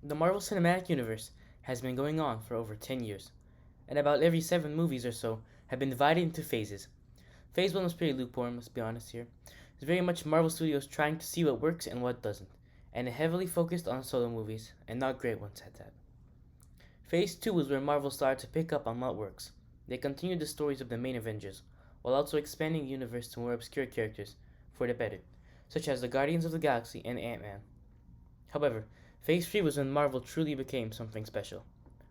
The Marvel Cinematic Universe has been going on for over 10 years, and about every 7 movies or so have been divided into phases. Phase 1 was pretty lukewarm, let's be honest here. It's very much Marvel Studios trying to see what works and what doesn't, and it heavily focused on solo movies, and not great ones at that. Phase 2 was where Marvel started to pick up on what works. They continued the stories of the main Avengers, while also expanding the universe to more obscure characters, for the better, such as the Guardians of the Galaxy and Ant-Man. However, Phase 3 was when Marvel truly became something special.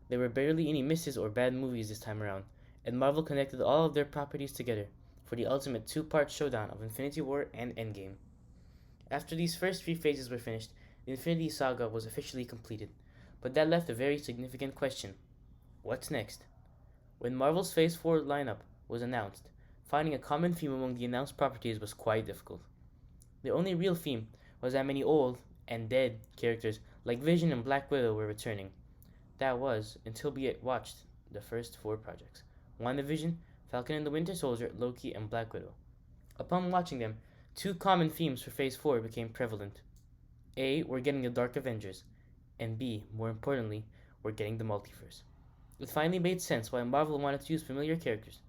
There were barely any misses or bad movies this time around, and Marvel connected all of their properties together for the ultimate two-part showdown of Infinity War and Endgame. After these first 3 phases were finished, the Infinity Saga was officially completed, but that left a very significant question. What's next? When Marvel's Phase 4 lineup was announced, finding a common theme among the announced properties was quite difficult. The only real theme was that many old and dead characters like Vision and Black Widow were returning. That was until we watched the first 4 projects: WandaVision, Falcon and the Winter Soldier, Loki, and Black Widow. Upon watching them, 2 common themes for Phase 4 became prevalent. A. We're getting the Dark Avengers, and B. More importantly, we're getting the multiverse. It finally made sense why Marvel wanted to use familiar characters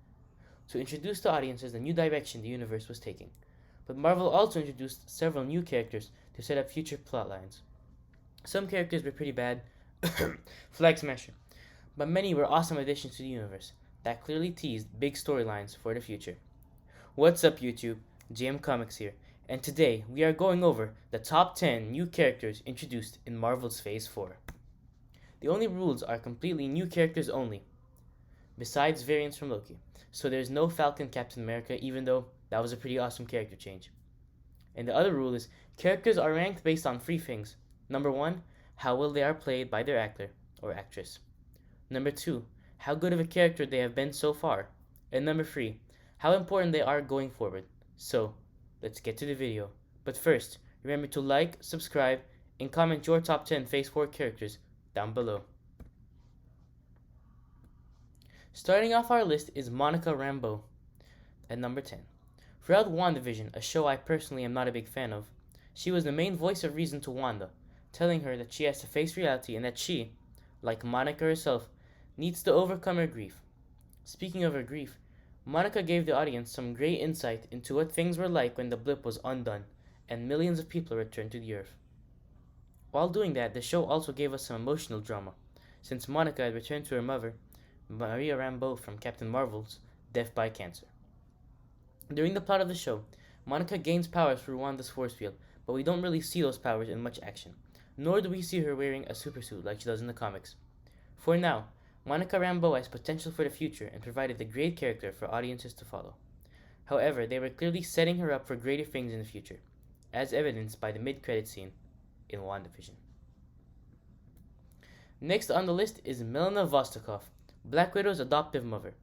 to introduce to audiences the new direction the universe was taking. But Marvel also introduced several new characters to set up future plotlines. Some characters were pretty bad, Flag Smasher, but many were awesome additions to the universe that clearly teased big storylines for the future. What's up, YouTube? JM Comics here, and today we are going over the top 10 new characters introduced in Marvel's Phase 4. The only rules are completely new characters only, besides variants from Loki, so there's no Falcon Captain America, even though that was a pretty awesome character change. And the other rule is characters are ranked based on 3 things. Number 1, how well they are played by their actor or actress. Number 2, how good of a character they have been so far. And number 3, how important they are going forward. So, let's get to the video. But first, remember to like, subscribe, and comment your top 10 Phase 4 characters down below. Starting off our list is Monica Rambeau at number 10. Throughout WandaVision, a show I personally am not a big fan of, she was the main voice of reason to Wanda, telling her that she has to face reality and that she, like Monica herself, needs to overcome her grief. Speaking of her grief, Monica gave the audience some great insight into what things were like when the blip was undone and millions of people returned to the Earth. While doing that, the show also gave us some emotional drama, since Monica had returned to her mother, Maria Rambeau from Captain Marvel's, death by cancer. During the plot of the show, Monica gains powers through Wanda's force field, but we don't really see those powers in much action, nor do we see her wearing a supersuit like she does in the comics. For now, Monica Rambeau has potential for the future and provided a great character for audiences to follow. However, they were clearly setting her up for greater things in the future, as evidenced by the mid-credit scene in WandaVision. Next on the list is Melina Vostokov, Black Widow's adoptive mother.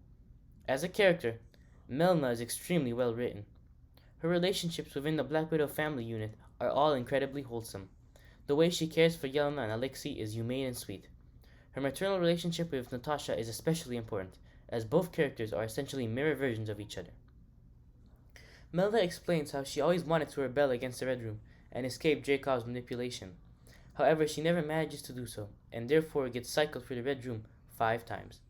As a character, Melina is extremely well written. Her relationships within the Black Widow family unit are all incredibly wholesome. The way she cares for Yelena and Alexei is humane and sweet. Her maternal relationship with Natasha is especially important, as both characters are essentially mirror versions of each other. Melina explains how she always wanted to rebel against the Red Room and escape Dracov's manipulation. However, she never manages to do so, and therefore gets cycled through the Red Room 5 times.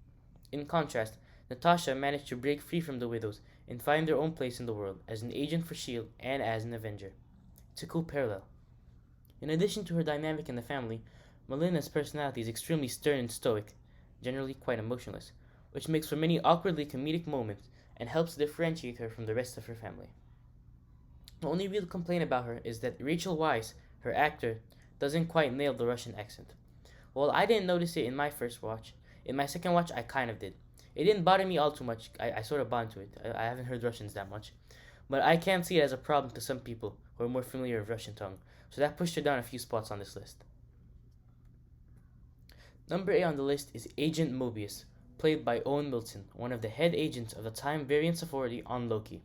In contrast, Natasha managed to break free from the Widows and find their own place in the world as an agent for S.H.I.E.L.D. and as an Avenger. It's a cool parallel. In addition to her dynamic in the family, Melina's personality is extremely stern and stoic, generally quite emotionless, which makes for many awkwardly comedic moments and helps differentiate her from the rest of her family. The only real complaint about her is that Rachel Weisz, her actor, doesn't quite nail the Russian accent. While I didn't notice it in my first watch, in my second watch I kind of did. It didn't bother me all too much. I sort of bond to it. I haven't heard Russians that much. But I can see it as a problem to some people who are more familiar with Russian tongue, so that pushed her down a few spots on this list. Number 8 on the list is Agent Mobius, played by Owen Wilson, one of the head agents of the Time Variance Authority on Loki.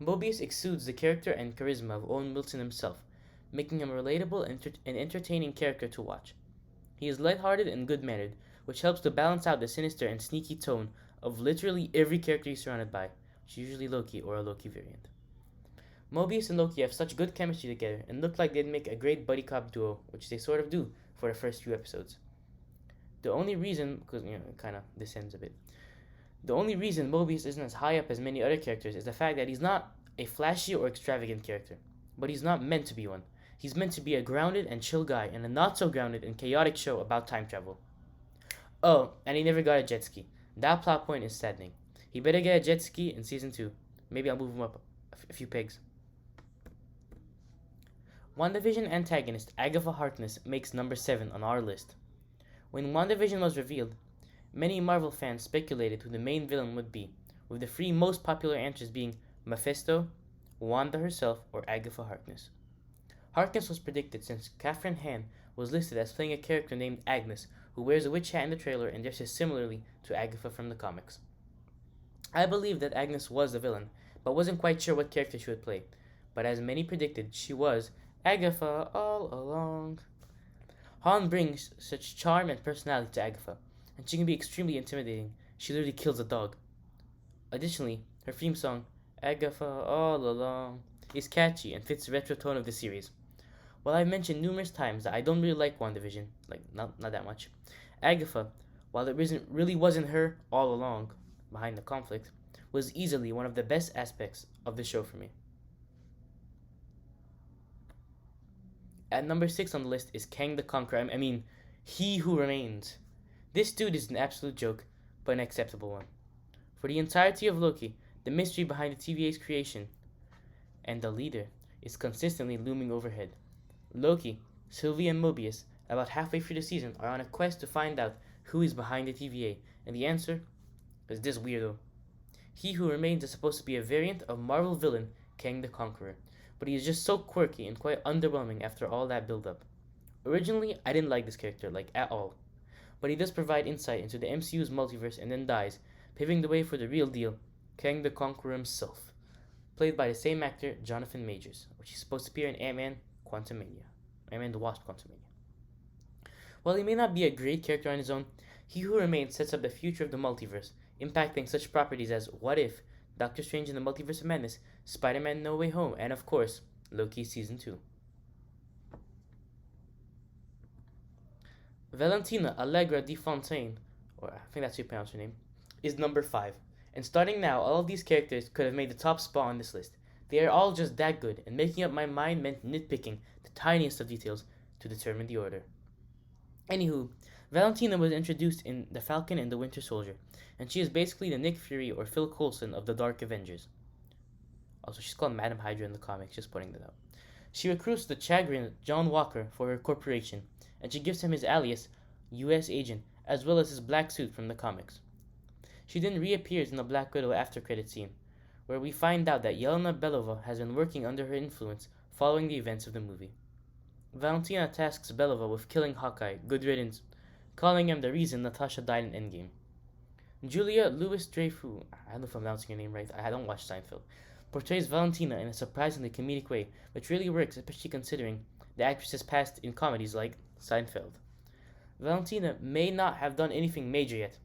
Mobius exudes the character and charisma of Owen Wilson himself, making him a relatable and entertaining character to watch. He is lighthearted and good-mannered, which helps to balance out the sinister and sneaky tone of literally every character he's surrounded by, which is usually Loki or a Loki variant. Mobius and Loki have such good chemistry together and look like they'd make a great buddy cop duo, which they sort of do for the first few episodes. The only reason, because it kind of descends a bit, the only reason Mobius isn't as high up as many other characters is the fact that he's not a flashy or extravagant character, but he's not meant to be one. He's meant to be a grounded and chill guy in a not so grounded and chaotic show about time travel. Oh, and he never got a jet ski. That plot point is saddening. He better get a jet ski in season 2. Maybe I'll move him up a few pegs. WandaVision antagonist Agatha Harkness makes number 7 on our list. When WandaVision was revealed, many Marvel fans speculated who the main villain would be, with the 3 most popular answers being Mephisto, Wanda herself, or Agatha Harkness. Harkness was predicted since Catherine Hahn was listed as playing a character named Agnes, who wears a witch hat in the trailer and dresses similarly to Agatha from the comics. I believe that Agnes was the villain, but wasn't quite sure what character she would play. But as many predicted, she was Agatha all along. Hahn brings such charm and personality to Agatha, and she can be extremely intimidating. She literally kills a dog. Additionally, her theme song, Agatha all along, is catchy and fits the retro tone of the series. While I've mentioned numerous times that I don't really like WandaVision, not that much, Agatha, while it really wasn't her all along behind the conflict, was easily one of the best aspects of the show for me. At number 6 on the list is Kang the Conqueror. He Who Remains. This dude is an absolute joke, but an acceptable one. For the entirety of Loki, the mystery behind the TVA's creation and the leader is consistently looming overhead. Loki, Sylvie, and Mobius, about halfway through the season, are on a quest to find out who is behind the TVA, and the answer is this weirdo. He Who Remains is supposed to be a variant of Marvel villain Kang the Conqueror, but he is just so quirky and quite underwhelming after all that build-up. Originally, I didn't like this character, at all, but he does provide insight into the MCU's multiverse and then dies, paving the way for the real deal, Kang the Conqueror himself, played by the same actor, Jonathan Majors, which is supposed to appear in Ant-Man the Wasp Quantumania. While he may not be a great character on his own, He Who Remains sets up the future of the multiverse, impacting such properties as What If, Doctor Strange in the Multiverse of Madness, Spider-Man No Way Home, and of course, Loki Season 2. Valentina Allegra de Fontaine, or I think that's how you pronounce her name, is number 5. And starting now, all of these characters could have made the top spot on this list. They are all just that good, and making up my mind meant nitpicking the tiniest of details to determine the order. Anywho, Valentina was introduced in The Falcon and the Winter Soldier, and she is basically the Nick Fury or Phil Coulson of the Dark Avengers. Also, she's called Madam Hydra in the comics, just pointing that out. She recruits the chagrin John Walker for her corporation, and she gives him his alias, U.S. Agent, as well as his black suit from the comics. She then reappears in the Black Widow after-credit scene, where we find out that Yelena Belova has been working under her influence following the events of the movie. Valentina tasks Belova with killing Hawkeye, good riddance, calling him the reason Natasha died in Endgame. Julia Louis-Dreyfus, I don't know if I'm pronouncing her name right, I don't watch Seinfeld, portrays Valentina in a surprisingly comedic way, which really works, especially considering the actress's past in comedies like Seinfeld. Valentina may not have done anything major yet,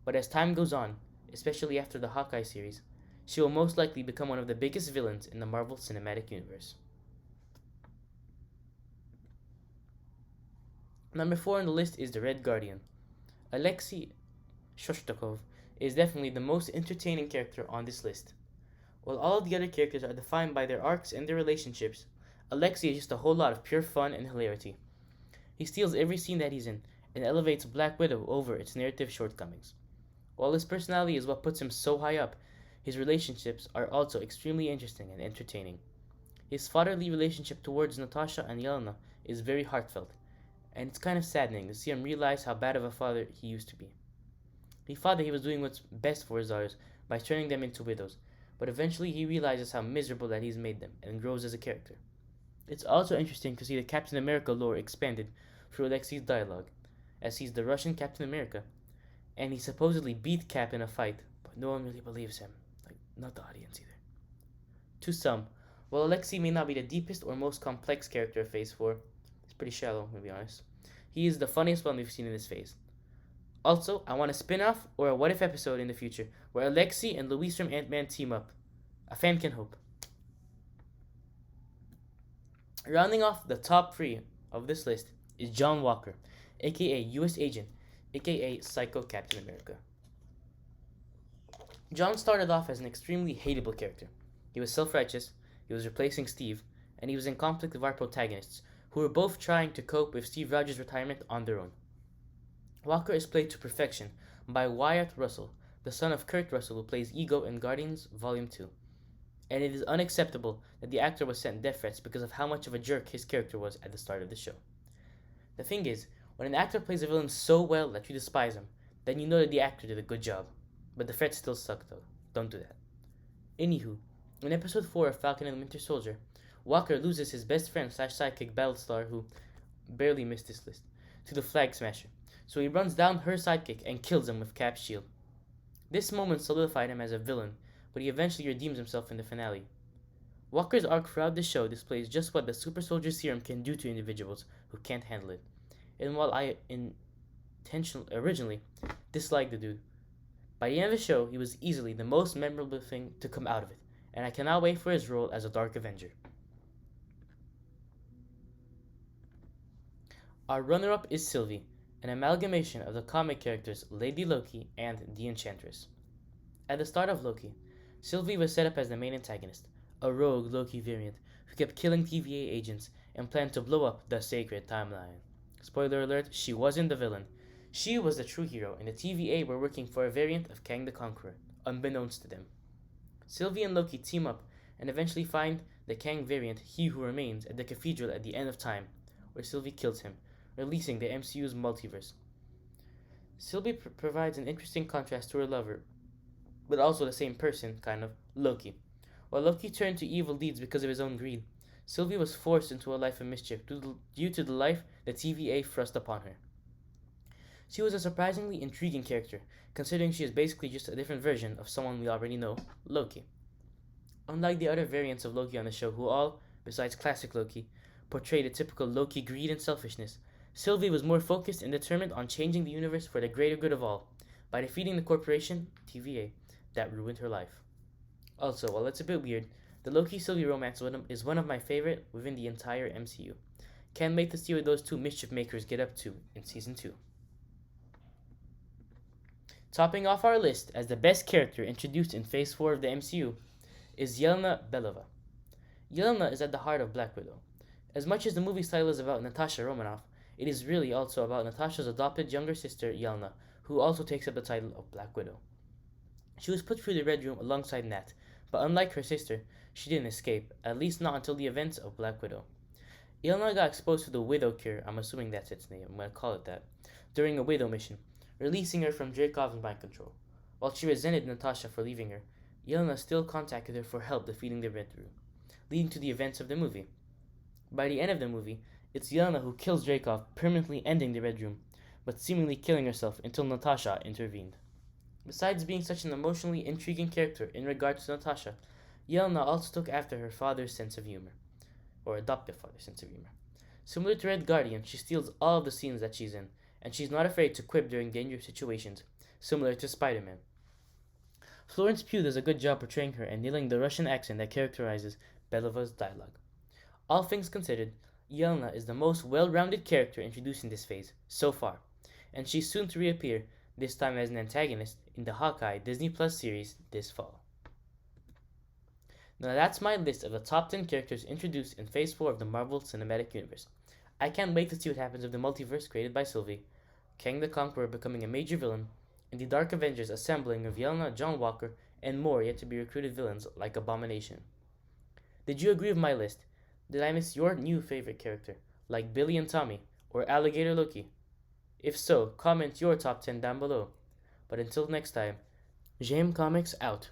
but as time goes on, especially after the Hawkeye series, she will most likely become one of the biggest villains in the Marvel Cinematic Universe. Number 4 on the list is the Red Guardian. Alexei Shostakov is definitely the most entertaining character on this list. While all of the other characters are defined by their arcs and their relationships, Alexei is just a whole lot of pure fun and hilarity. He steals every scene that he's in and elevates Black Widow over its narrative shortcomings. While his personality is what puts him so high up, his relationships are also extremely interesting and entertaining. His fatherly relationship towards Natasha and Yelena is very heartfelt, and it's kind of saddening to see him realize how bad of a father he used to be. He thought that he was doing what's best for his daughters by turning them into widows, but eventually he realizes how miserable that he's made them and grows as a character. It's also interesting to see the Captain America lore expanded through Alexei's dialogue, as he's the Russian Captain America, and he supposedly beat Cap in a fight, but no one really believes him, not the audience either. To some, while Alexei may not be the deepest or most complex character of Phase 4, he's pretty shallow, to be honest, he is the funniest one we've seen in this phase. Also, I want a spin-off or a what-if episode in the future where Alexei and Luis from Ant-Man team up. A fan can hope. Rounding off the top 3 of this list is John Walker, aka US Agent, aka Psycho Captain America. John started off as an extremely hateable character. He was self righteous, he was replacing Steve, and he was in conflict with our protagonists, who were both trying to cope with Steve Rogers' retirement on their own. Walker is played to perfection by Wyatt Russell, the son of Kurt Russell, who plays Ego in Guardians Volume 2. And it is unacceptable that the actor was sent death threats because of how much of a jerk his character was at the start of the show. The thing is, when an actor plays a villain so well that you despise him, then you know that the actor did a good job. But the threats still suck though. Don't do that. Anywho, in episode 4 of Falcon and the Winter Soldier, Walker loses his best friend slash sidekick Battlestar, who barely missed this list, to the Flag Smasher. So he runs down her sidekick and kills him with Cap's shield. This moment solidified him as a villain, but he eventually redeems himself in the finale. Walker's arc throughout the show displays just what the super soldier serum can do to individuals who can't handle it. And while I originally disliked the dude, by the end of the show he was easily the most memorable thing to come out of it, and I cannot wait for his role as a Dark Avenger. Our runner-up is Sylvie, an amalgamation of the comic characters Lady Loki and the Enchantress. At the start of Loki, Sylvie was set up as the main antagonist, a rogue Loki variant who kept killing TVA agents and planned to blow up the sacred timeline. Spoiler alert, she wasn't the villain. She was the true hero, and the TVA were working for a variant of Kang the Conqueror, unbeknownst to them. Sylvie and Loki team up and eventually find the Kang variant, He Who Remains, at the cathedral at the end of time, where Sylvie kills him, releasing the MCU's multiverse. Sylvie provides an interesting contrast to her lover, but also the same person, kind of, Loki. While Loki turned to evil deeds because of his own greed, Sylvie was forced into a life of mischief due to the life the TVA thrust upon her. She was a surprisingly intriguing character, considering she is basically just a different version of someone we already know, Loki. Unlike the other variants of Loki on the show, who all, besides classic Loki, portrayed a typical Loki greed and selfishness, Sylvie was more focused and determined on changing the universe for the greater good of all, by defeating the corporation, TVA, that ruined her life. Also, while it's a bit weird, the Loki-Sylvie romance is one of my favorite within the entire MCU. Can't wait to see what those two mischief makers get up to in Season 2. Topping off our list as the best character introduced in Phase 4 of the MCU is Yelena Belova. Yelena is at the heart of Black Widow. As much as the movie's title is about Natasha Romanoff, it is really also about Natasha's adopted younger sister, Yelena, who also takes up the title of Black Widow. She was put through the Red Room alongside Nat, but unlike her sister, she didn't escape, at least not until the events of Black Widow. Yelena got exposed to the Widow Cure, I'm assuming that's its name, I'm gonna call it that, during a Widow mission, releasing her from Dreykov's mind control. While she resented Natasha for leaving her, Yelena still contacted her for help defeating the Red Room, leading to the events of the movie. By the end of the movie, it's Yelena who kills Dreykov, permanently ending the Red Room, but seemingly killing herself until Natasha intervened. Besides being such an emotionally intriguing character in regards to Natasha, Yelena also took after her father's sense of humor, or adoptive father's sense of humor. Similar to Red Guardian, she steals all of the scenes that she's in, and she's not afraid to quip during dangerous situations, similar to Spider-Man. Florence Pugh does a good job portraying her and nailing the Russian accent that characterizes Belova's dialogue. All things considered, Yelena is the most well-rounded character introduced in this phase, so far, and she's soon to reappear, this time as an antagonist, in the Hawkeye Disney Plus series this fall. Now that's my list of the top 10 characters introduced in Phase 4 of the Marvel Cinematic Universe. I can't wait to see what happens with the multiverse created by Sylvie, Kang the Conqueror becoming a major villain, and the Dark Avengers assembling of Yelena, John Walker, and more yet to be recruited villains like Abomination. Did you agree with my list? Did I miss your new favorite character, like Billy and Tommy, or Alligator Loki? If so, comment your top 10 down below. But until next time, JM Comics out.